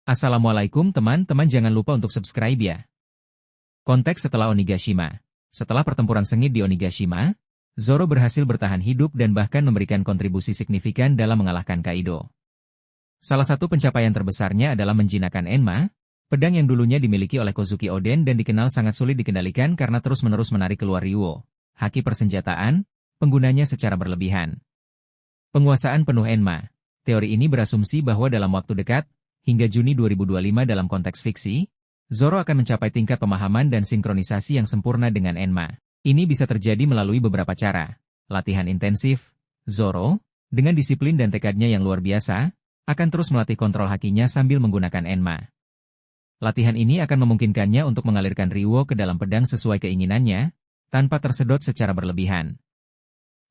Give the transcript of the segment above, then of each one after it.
Assalamualaikum teman-teman, jangan lupa untuk subscribe ya. Konteks setelah Onigashima. Setelah pertempuran sengit di Onigashima, Zoro berhasil bertahan hidup dan bahkan memberikan kontribusi signifikan dalam mengalahkan Kaido. Salah satu pencapaian terbesarnya adalah menjinakkan Enma, pedang yang dulunya dimiliki oleh Kozuki Oden dan dikenal sangat sulit dikendalikan karena terus-menerus menarik keluar Ryuo, haki persenjataan, penggunanya secara berlebihan. Penguasaan penuh Enma. Teori ini berasumsi bahwa dalam waktu dekat, hingga Juni 2025 dalam konteks fiksi, Zoro akan mencapai tingkat pemahaman dan sinkronisasi yang sempurna dengan Enma. Ini bisa terjadi melalui beberapa cara. Latihan intensif. Zoro, dengan disiplin dan tekadnya yang luar biasa, akan terus melatih kontrol hakinya sambil menggunakan Enma. Latihan ini akan memungkinkannya untuk mengalirkan Ryuo ke dalam pedang sesuai keinginannya, tanpa tersedot secara berlebihan.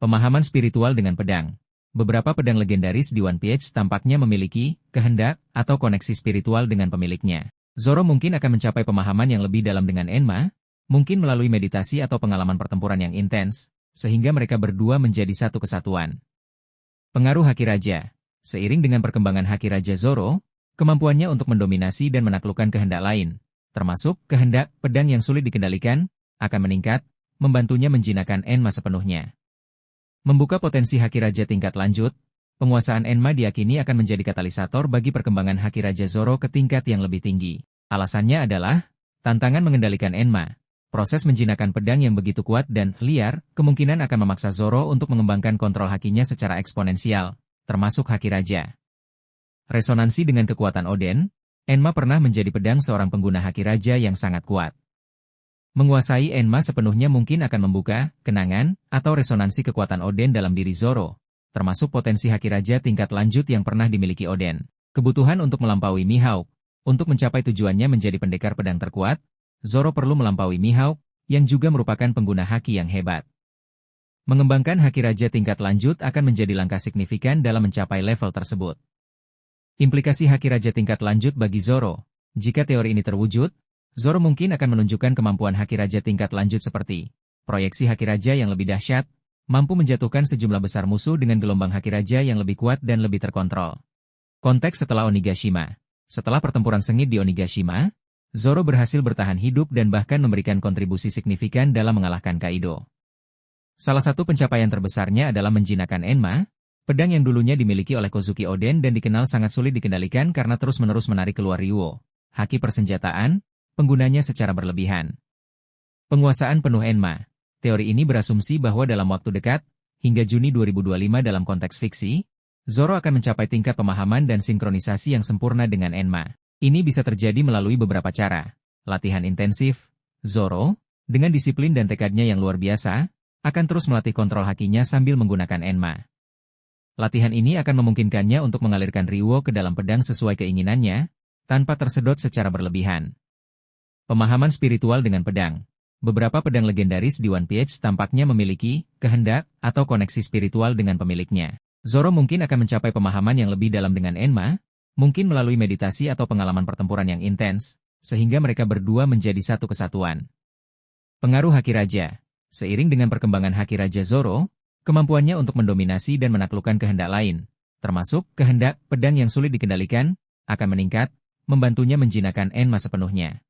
Pemahaman spiritual dengan pedang. Beberapa pedang legendaris di One Piece tampaknya memiliki kehendak atau koneksi spiritual dengan pemiliknya. Zoro mungkin akan mencapai pemahaman yang lebih dalam dengan Enma, mungkin melalui meditasi atau pengalaman pertempuran yang intens, sehingga mereka berdua menjadi satu kesatuan. Pengaruh Haki Raja. Seiring dengan perkembangan Haki Raja Zoro, kemampuannya untuk mendominasi dan menaklukkan kehendak lain, termasuk kehendak pedang yang sulit dikendalikan, akan meningkat, membantunya menjinakkan Enma sepenuhnya. Membuka potensi Haki Raja tingkat lanjut, penguasaan Enma diyakini akan menjadi katalisator bagi perkembangan Haki Raja Zoro ke tingkat yang lebih tinggi. Alasannya adalah, tantangan mengendalikan Enma. Proses menjinakkan pedang yang begitu kuat dan liar, kemungkinan akan memaksa Zoro untuk mengembangkan kontrol hakinya secara eksponensial, termasuk Haki Raja. Resonansi dengan kekuatan Oden, Enma pernah menjadi pedang seorang pengguna Haki Raja yang sangat kuat. Menguasai Enma sepenuhnya mungkin akan membuka kenangan atau resonansi kekuatan Oden dalam diri Zoro, termasuk potensi Haki Raja tingkat lanjut yang pernah dimiliki Oden. Kebutuhan untuk melampaui Mihawk. Untuk mencapai tujuannya menjadi pendekar pedang terkuat, Zoro perlu melampaui Mihawk, yang juga merupakan pengguna haki yang hebat. Mengembangkan Haki Raja tingkat lanjut akan menjadi langkah signifikan dalam mencapai level tersebut. Implikasi Haki Raja tingkat lanjut bagi Zoro. Jika teori ini terwujud, Zoro mungkin akan menunjukkan kemampuan Haki Raja tingkat lanjut seperti proyeksi Haki Raja yang lebih dahsyat, mampu menjatuhkan sejumlah besar musuh dengan gelombang Haki Raja yang lebih kuat dan lebih terkontrol. Konteks setelah Onigashima. Setelah pertempuran sengit di Onigashima, Zoro berhasil bertahan hidup dan bahkan memberikan kontribusi signifikan dalam mengalahkan Kaido. Salah satu pencapaian terbesarnya adalah menjinakkan Enma, pedang yang dulunya dimiliki oleh Kozuki Oden dan dikenal sangat sulit dikendalikan karena terus-menerus menarik keluar Ryuo, haki persenjataan, penggunanya secara berlebihan. Penguasaan penuh Enma. Teori ini berasumsi bahwa dalam waktu dekat, hingga Juni 2025 dalam konteks fiksi, Zoro akan mencapai tingkat pemahaman dan sinkronisasi yang sempurna dengan Enma. Ini bisa terjadi melalui beberapa cara. Latihan intensif. Zoro, dengan disiplin dan tekadnya yang luar biasa, akan terus melatih kontrol hakinya sambil menggunakan Enma. Latihan ini akan memungkinkannya untuk mengalirkan Ryuo ke dalam pedang sesuai keinginannya, tanpa tersedot secara berlebihan. Pemahaman spiritual dengan pedang. Beberapa pedang legendaris di One Piece tampaknya memiliki kehendak atau koneksi spiritual dengan pemiliknya. Zoro mungkin akan mencapai pemahaman yang lebih dalam dengan Enma, mungkin melalui meditasi atau pengalaman pertempuran yang intens, sehingga mereka berdua menjadi satu kesatuan. Pengaruh Haki Raja. Seiring dengan perkembangan Haki Raja Zoro, kemampuannya untuk mendominasi dan menaklukkan kehendak lain, termasuk kehendak pedang yang sulit dikendalikan, akan meningkat, membantunya menjinakkan Enma sepenuhnya.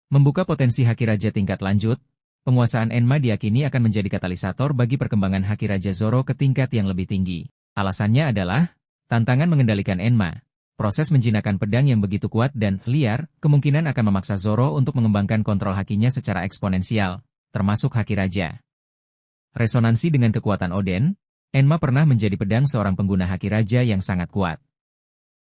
Membuka potensi Haki Raja tingkat lanjut, penguasaan Enma diyakini akan menjadi katalisator bagi perkembangan Haki Raja Zoro ke tingkat yang lebih tinggi. Alasannya adalah, tantangan mengendalikan Enma. Proses menjinakkan pedang yang begitu kuat dan liar, kemungkinan akan memaksa Zoro untuk mengembangkan kontrol hakinya secara eksponensial, termasuk Haki Raja. Resonansi dengan kekuatan Oden, Enma pernah menjadi pedang seorang pengguna Haki Raja yang sangat kuat.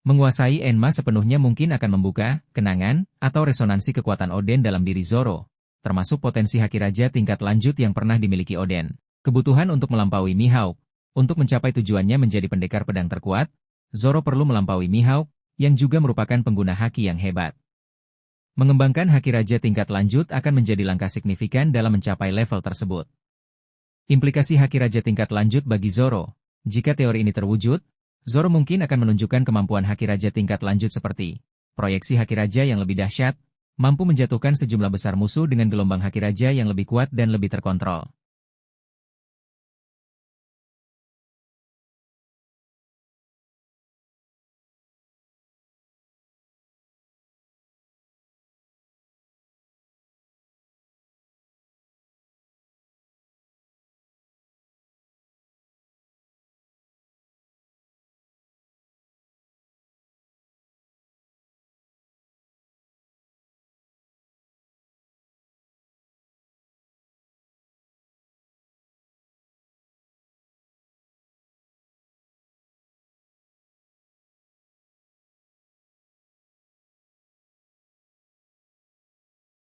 Menguasai Enma sepenuhnya mungkin akan membuka kenangan atau resonansi kekuatan Oden dalam diri Zoro, termasuk potensi Haki Raja tingkat lanjut yang pernah dimiliki Oden. Kebutuhan untuk melampaui Mihawk. Untuk mencapai tujuannya menjadi pendekar pedang terkuat, Zoro perlu melampaui Mihawk, yang juga merupakan pengguna haki yang hebat. Mengembangkan Haki Raja tingkat lanjut akan menjadi langkah signifikan dalam mencapai level tersebut. Implikasi Haki Raja tingkat lanjut bagi Zoro. Jika teori ini terwujud, Zoro mungkin akan menunjukkan kemampuan Haki Raja tingkat lanjut seperti proyeksi Haki Raja yang lebih dahsyat, mampu menjatuhkan sejumlah besar musuh dengan gelombang Haki Raja yang lebih kuat dan lebih terkontrol.